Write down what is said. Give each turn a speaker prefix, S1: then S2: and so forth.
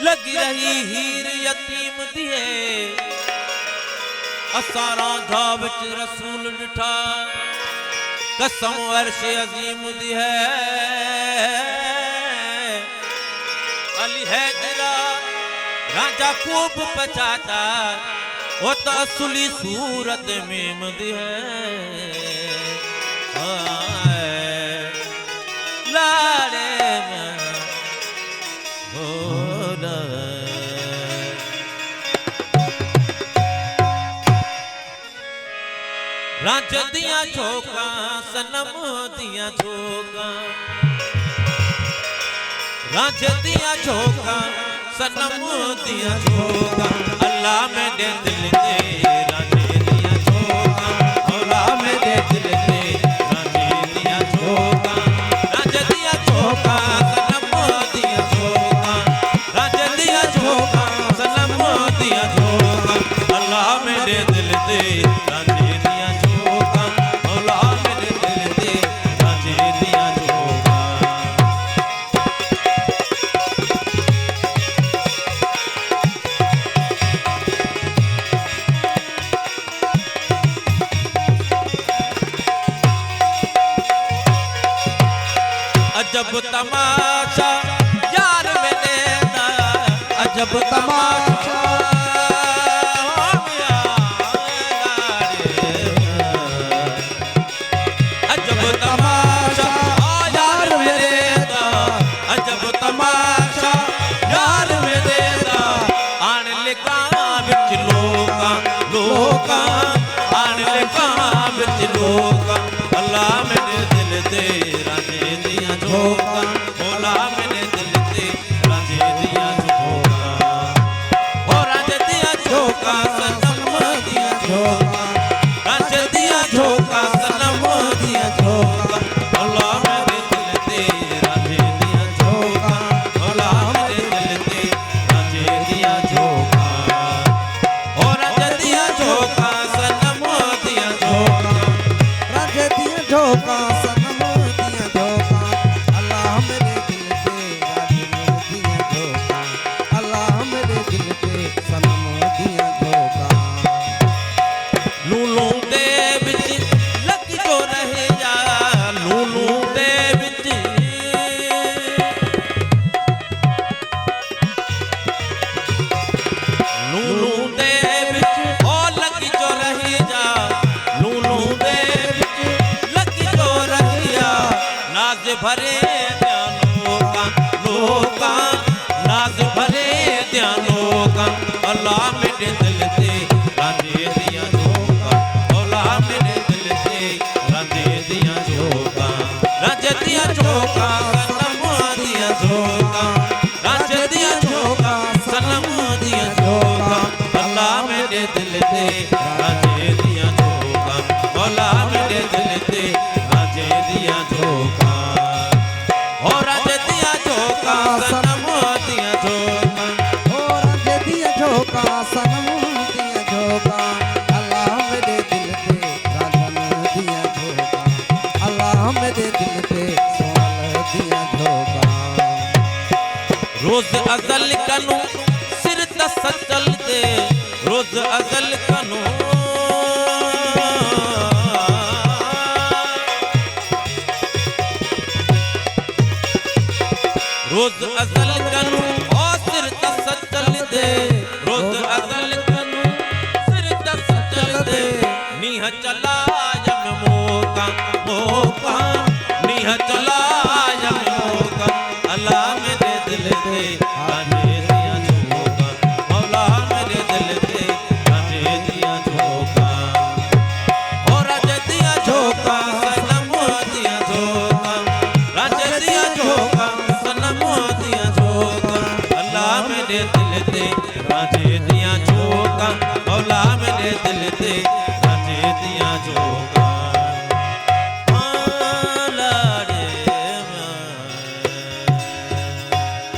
S1: लगी रही हीर यतीम दिए असारा धा विच रसूल डिठा कसम अर्श अजीम दी है अली हैदरा राजा खूब पचाता वो तो असली सूरत में दी है लाड़े में हो राज दिया झोंका सनम दिया झोंका राज दिया झोंका सनम दिया झोंका अल्लाह मेरे दिल दे राजे दिया झोंका अल्लाह मेरे दिल दे राजे दिया झोंका राज दिया झोंका सनम दिया झोंका राज दिया झोंका सनम दिया झोंका अल्लाह मेरे दिल दे राजे अजब तमाशा यार मैंने ना अजब तमाशा अजब तमाशा यार मेरे दा अजब तमाशा यार मेरे दा आन लिखा विच लोका लोका आन लिखा विच लोका अल्लाह मेरे दिल दे झोंका भोला मेरे दिल ते राजे दिया झोंका ओ राजे दिया झोंका सनम दिया झोंका राजे दिया झोंका सनम दिया झोंका भोला मेरे दिल ते राजे दिया झोंका भोला मेरे दिल ते राजे दिया झोंका ओ राजे दिया झोंका सनम दिया झोंका राजे दिया झोंका भरे ध्यानों का लोका नाज भरे ध्यानों का अल्लाह मेरे दिल से राजे दिया झोंका अल्लाह मेरे दिल से राजे दिया झोंका राजे दिया झोंका सनम दिया झोंका राजे दिया झोंका सनम दिया झोंका अल्लाह मेरे दिल से राजे दिया झोंका अल्लाह मेरे दिल से राजे दिया झोंका सनम दिया झोंका ओ राजे दिया झोंका सनम दिया झोंका अल्लाह मेरे दिल पे राजन दिया झोंका अल्लाह मेरे दिल पे सोल दिया झोंका रोज अजल कनु सिर दस चल दे रोज अजल कनु रोज अजल कनु और सिर दस चल दे रोज अजल कनु सिर दस चल दे नीह चला जब मौका मौका नीह चला जब मौका अल्लाह मेरे दिल से राजे दिया झोंका मौला मेरे दिल से राजे दिया झोंका और राजे दिया झोंका सनम दिया झोंका राजे दिया झोंका मेरे दिल ते राजे दिया झोंका मौला मेरे दिल